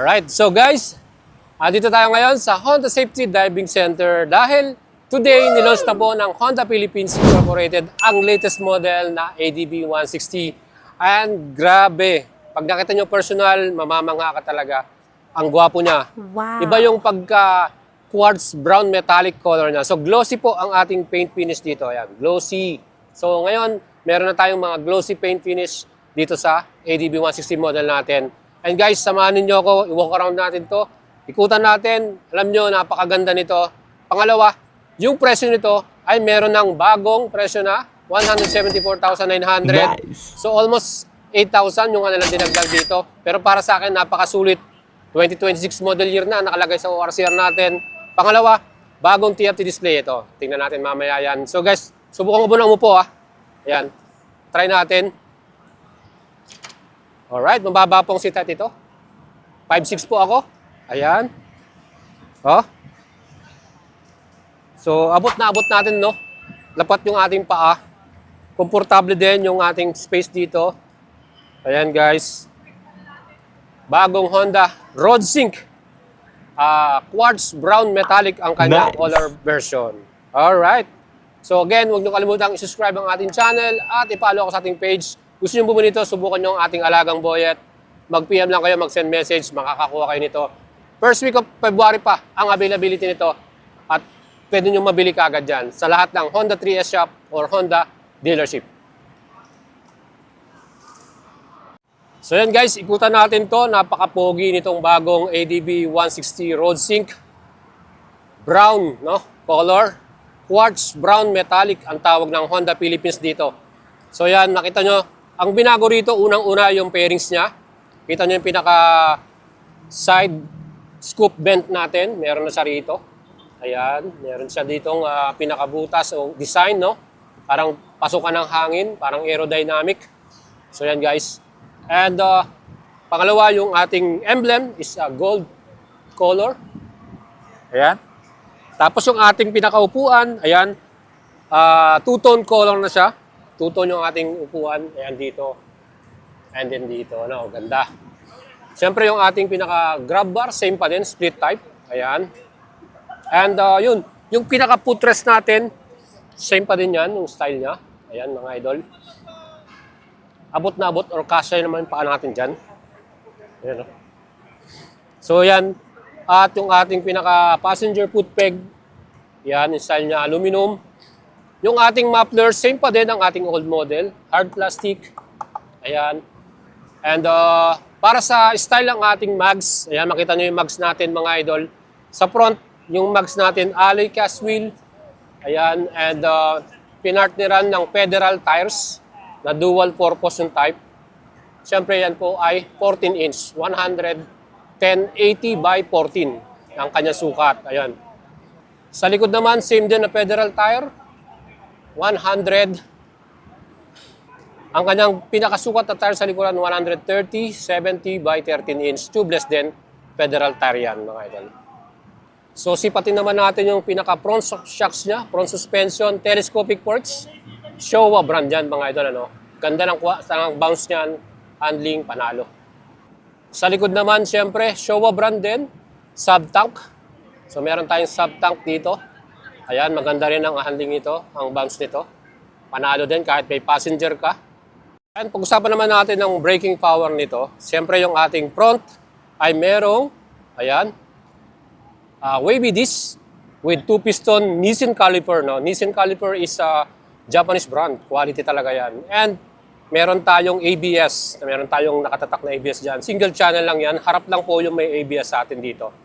Alright, so guys, dito tayo ngayon sa Honda Safety Diving Center dahil today nilaunch na po ng Honda Philippines Incorporated ang latest model na ADB 160. And grabe, pag nakita nyo personal, mamamangha ka talaga. Ang gwapo niya. Wow. Iba yung pagka quartz brown metallic color niya. So glossy po ang ating paint finish dito. Ayan, glossy. So ngayon, meron na tayong mga glossy paint finish dito sa ADB 160 model natin. And guys, samahan ninyo ako, i-walk around natin to. Ikutan natin. Alam nyo, napakaganda nito. Pangalawa, yung presyo nito ay meron ng bagong presyo na 174,900. Nice. So almost 8,000 yung lang dinagdag dito. Pero para sa akin, napakasulit. 2026 model year na, nakalagay sa ORCR natin. Pangalawa, bagong TFT display ito. Tingnan natin mamaya yan. So guys, subukan ko muna umupo ha. Ayan, try natin. Alright, mababa pong seat ito. 5'6" po ako. Ayan. Oh. So, abot na abot natin, no? Lapat yung ating paa. Komportable din yung ating space dito. Ayan, guys. Bagong Honda Road Sync. Quartz brown metallic ang kanyang Nice. color version. Alright. So, again, huwag niyo kalimutang i-subscribe ang ating channel at i-follow ako sa ating page. Gusto nyo bumili nito, subukan nyo ang ating alagang boyet. Mag-PM lang kayo, mag-send message, makakakuha kayo nito. First week of February pa ang availability nito at pwede nyo mabili kaagad dyan sa lahat ng Honda 3S shop or Honda dealership. So yan guys, ikutan natin to. Napaka-pogi nitong bagong ADB 160 Road Sync. Brown, no? Color. Quartz brown metallic ang tawag ng Honda Philippines dito. So yan, nakita nyo. Ang binago rito, unang-una yung pairings niya. Kita nyo yung pinaka side scoop vent natin. Meron na siya rito. Ayan, meron siya ditong pinakabutas o design, no? Parang pasukan ng hangin, parang aerodynamic. So yan guys. And pangalawa, yung ating emblem is gold color. Ayan. Tapos yung ating pinakaupuan, ayan, two-tone color na siya. Two-tone yung ating upuan. Ayan dito. And then dito. No, ganda. Siyempre yung ating pinaka-grab bar, same pa din, split type. Ayan. And yun, yung pinaka-footrest natin, same pa din yan, yung style niya. Ayan mga idol. Abot na abot or kasya naman paa natin dyan. Ayan, no? So yan. At yung ating pinaka-passenger foot peg, yan, yung style niya aluminum. Yung ating muffler, same pa din ang ating old model. Hard plastic. Ayan. And para sa style ng ating mags, ayan, makita nyo yung mags natin mga idol. Sa front, yung mags natin, alloy cast wheel. Ayan. And pinartneran ng federal tires na dual purpose yung type. Siyempre yan po ay 14 inch. 110/80 by 14 ang kanyang sukat. Ayan. Sa likod naman, same din na federal tire. 100. Ang kanyang pinakasukat na tire sa likuran, 130/70 by 13 inch. Tubeless din, federal tire yan, mga idol. So, sipatin naman natin yung pinaka-front shocks niya, front suspension, telescopic forks. Showa brand yan, mga idol. Ano? Ganda ng bounce niyan, handling, panalo. Sa likod naman, siyempre, Showa brand din, sub-tank. So, meron tayong sub-tank dito. Ayan, maganda rin ang handling nito, ang bounce nito. Panalo din kahit may passenger ka. And pag-usapan naman natin ng braking power nito. Siyempre yung ating front ay merong, ayan, wavy disc with 2-piston Nissin caliper. No? Nissin caliper is a Japanese brand. Quality talaga yan. And meron tayong ABS. Meron tayong nakatatak na ABS dyan. Single channel lang yan. Harap lang po yung may ABS sa atin dito.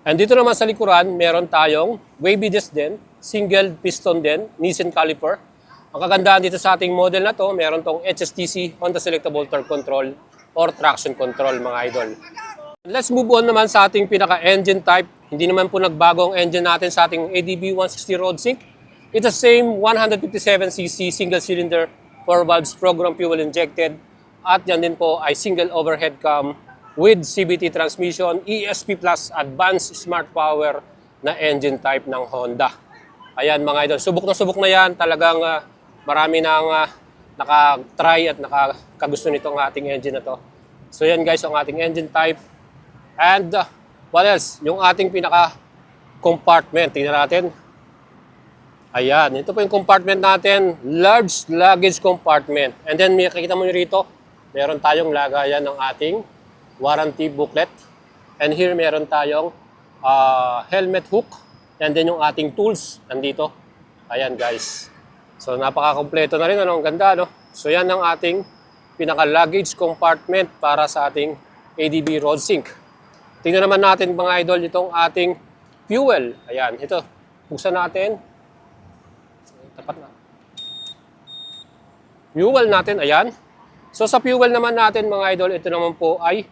And dito naman sa likuran, meron tayong wavy disc din, single piston din, Nissin caliper. Ang kagandahan dito sa ating model na to, meron tong HSTC, Honda Selectable Torque Control or Traction Control, mga idol. Let's move on naman sa ating pinaka-engine type. Hindi naman po nagbago ang engine natin sa ating ADB 160 Road Sync. It's the same 157cc single cylinder, 4 valves program fuel injected. At yan din po ay single overhead cam with CVT transmission, ESP Plus Advanced Smart Power na engine type ng Honda. Ayan mga idol, subok na yan. Talagang marami nang naka-try at nakakagusto nitong ating engine na to. So yan guys, ang ating engine type. And what else? Yung ating pinaka-compartment. Tingnan natin. Ayan, ito po yung compartment natin. Large luggage compartment. And then, makikita mo nyo rito, meron tayong lagayan ng ating warranty booklet. And here, meron tayong helmet hook. And then, yung ating tools nandito. Ayan, guys. So, napaka-kompleto na rin. Ano? Ang ganda, no? So, yan ang ating pinaka-luggage compartment para sa ating ADB RoadSync. Tingnan naman natin mga idol itong ating fuel. Ayan, ito. Buksan natin. Tapat na. Fuel natin, ayan. So sa fuel naman natin mga idol, ito naman po ay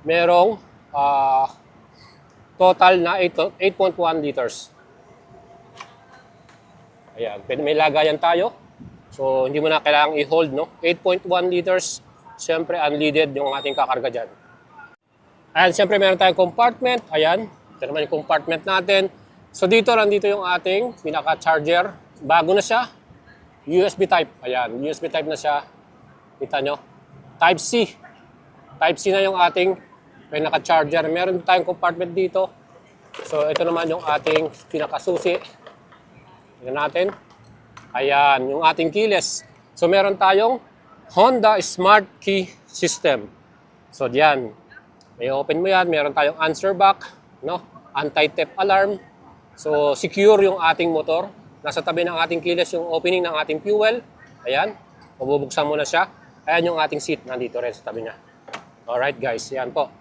merong total na 8.1 liters. Ayan, may lagayan tayo. So hindi mo na kailangang i-hold, no? 8.1 liters. Siyempre, unleaded yung ating kakarga dyan. Ayan, siyempre meron tayong compartment. Ayan, ito naman yung compartment natin. So dito, nandito yung ating pinaka-charger. Bago na siya. USB type. Ayan, USB type na siya. Kita nyo? Type C. Type C na yung ating pinaka-charger. Meron tayong compartment dito. So ito naman yung ating pinaka-susi. Tingnan natin. Ayan, yung ating keyless. So meron tayong Honda Smart Key System. So diyan. I-open mo yan, meron tayong answer back, no? Anti-theft alarm. So, secure yung ating motor. Nasa tabi ng ating keyless yung opening ng ating fuel. Ayan, mabubuksan mo na siya. Ayan yung ating seat, nandito rin sa tabi niya. Alright guys, yan po.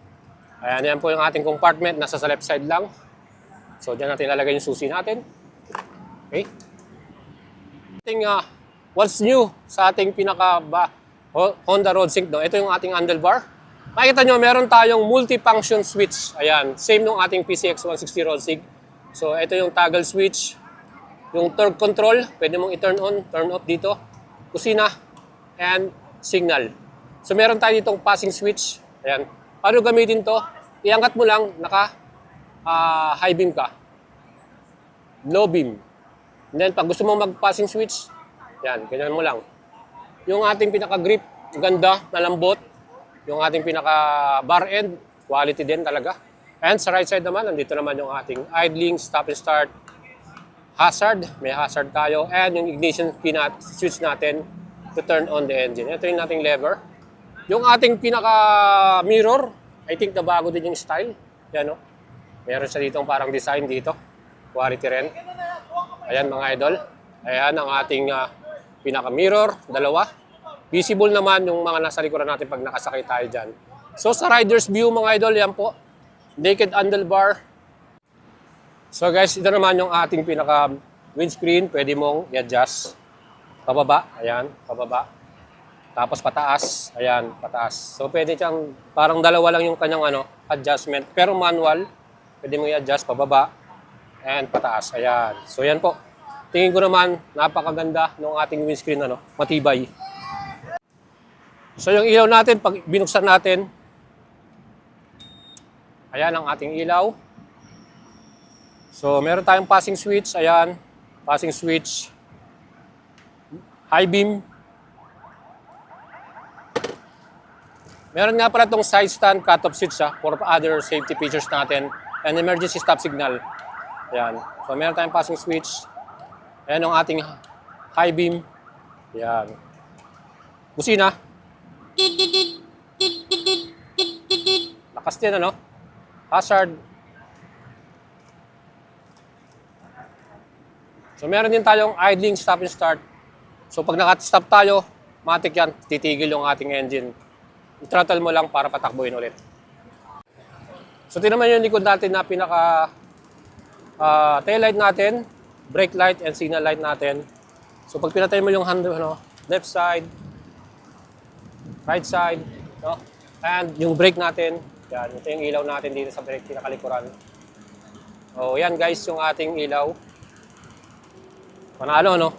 Ayan, yan po yung ating compartment, nasa sa left side lang. So, dyan natin ilalagay yung susi natin. Okay. What's new sa ating Honda RoadSync, no? Ito yung ating handlebar. Makikita nyo, meron tayong multi-function switch. Ayan, same nung ating PCX 160 RoadSync. So, ito yung toggle switch. Yung torque control, pwede mong i-turn on, turn off dito. Kusina, and signal. So, meron tayo ditong passing switch. Ayan. Paano gamitin to? Iangat mo lang, high beam ka. Low beam. And then, pag gusto mong mag-passing switch, yan, ganyan mo lang. Yung ating pinaka-grip, ganda, malambot. Yung ating pinaka-bar end, quality din talaga. And sa right side naman, nandito naman yung ating idling, stop and start, hazard, may hazard tayo, and yung ignition switch natin to turn on the engine. Ito yung ating lever. Yung ating pinaka-mirror, I think na bago din yung style. Yan, no? Meron siya ditong parang design dito. Quality rin. Ayan mga idol. Ayan ang ating pinaka-mirror, dalawa. Visible naman yung mga nasa likuran natin pag nakasakay tayo dyan. So sa rider's view mga idol, yan po. Naked handlebar. So guys, ito naman yung ating pinaka windscreen. Pwede mong i-adjust. Pababa, ayan, pababa. Tapos pataas, ayan, pataas. So pwede siyang, parang dalawa lang yung kanyang adjustment. Pero manual, pwede mong i-adjust pababa and pataas, ayan. So yan po. Tingin ko naman, napakaganda ng ating windscreen, matibay. So yung ilaw natin, pag binuksan natin, ayan ang ating ilaw. So meron tayong passing switch, ayan, passing switch, high beam. Meron nga pala itong side stand cut-off switch for other safety features natin and emergency stop signal. Ayan. So meron tayong passing switch. Ayan ang ating high beam. Ayan. Busina. Lakas din, Hazard. So meron din tayong idling, stop and start. So pag naka-stop tayo, matik yan, titigil yung ating engine. I-throttle mo lang para patakbuhin ulit. So tingnan mo yung likod natin na pinaka tail light natin, brake light and signal light natin. So pag pinatay mo yung hand, left side, right side, and yung brake natin, yan, ito yung ilaw natin dito sa brake, pinakalikuran. So yan guys, yung ating ilaw. Panalo,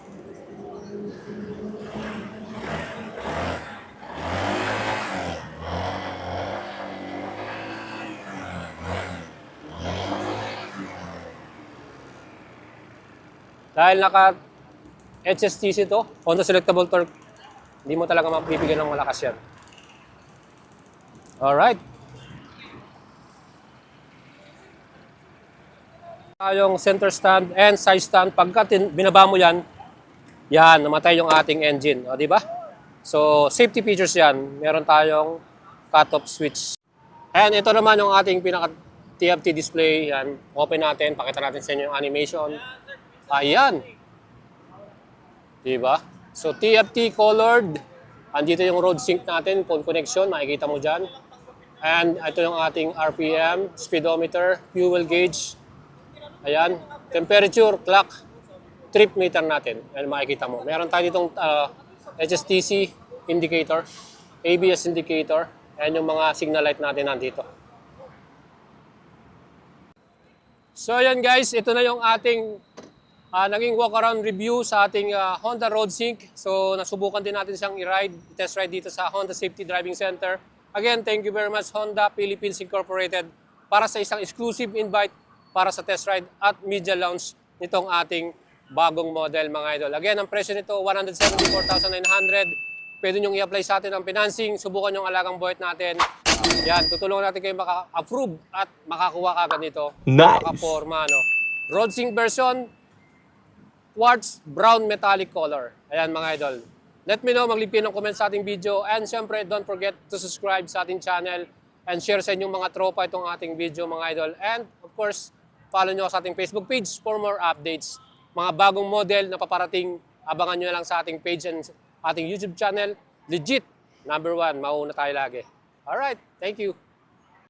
Dahil naka HSTC to, Honda Selectable Torque, hindi mo talaga mapibigyan ng malakas yan. Alright. Tayong center stand and side stand. Pagka binaba mo yan, namatay yung ating engine. O, di ba? So, safety features yan. Meron tayong cut-off switch. And ito naman yung ating pinaka-TFT display. Yan. Open natin. Pakita natin sa inyo yung animation. Ayan. Di ba? So, TFT colored. Andito yung road sync natin. Phone connection. Makikita mo dyan. And ito yung ating RPM, speedometer, fuel gauge. Ayan, temperature, clock, trip meter natin. Ayan, makikita mo. Meron tayo ditong HSTC indicator, ABS indicator. Ayan yung mga signal light natin nandito. So ayan guys, ito na yung ating naging walk-around review sa ating Honda RoadSync. So nasubukan din natin siyang i-ride, test ride dito sa Honda Safety Driving Center. Again, thank you very much Honda Philippines Incorporated para sa isang exclusive invite para sa test ride at media launch nitong ating bagong model mga idol. Again, ang presyo nito 174,900. Pwede nyo i-apply sa atin ang financing. Subukan yung alagang buhat natin. Yan, tutulungan natin kayo maka-approve at makakuha kagad nito. Nice! Maka-forma, no? RoadSync version, quartz brown metallic color. Ayan mga idol. Let me know, maglipin ng comment sa ating video. And syempre, don't forget to subscribe sa ating channel and share sa inyong mga tropa itong ating video mga idol. And of course, follow nyo sa ating Facebook page for more updates. Mga bagong model na paparating, abangan nyo na lang sa ating page and ating YouTube channel. Legit, #1, mauna tayo lagi. Alright, thank you.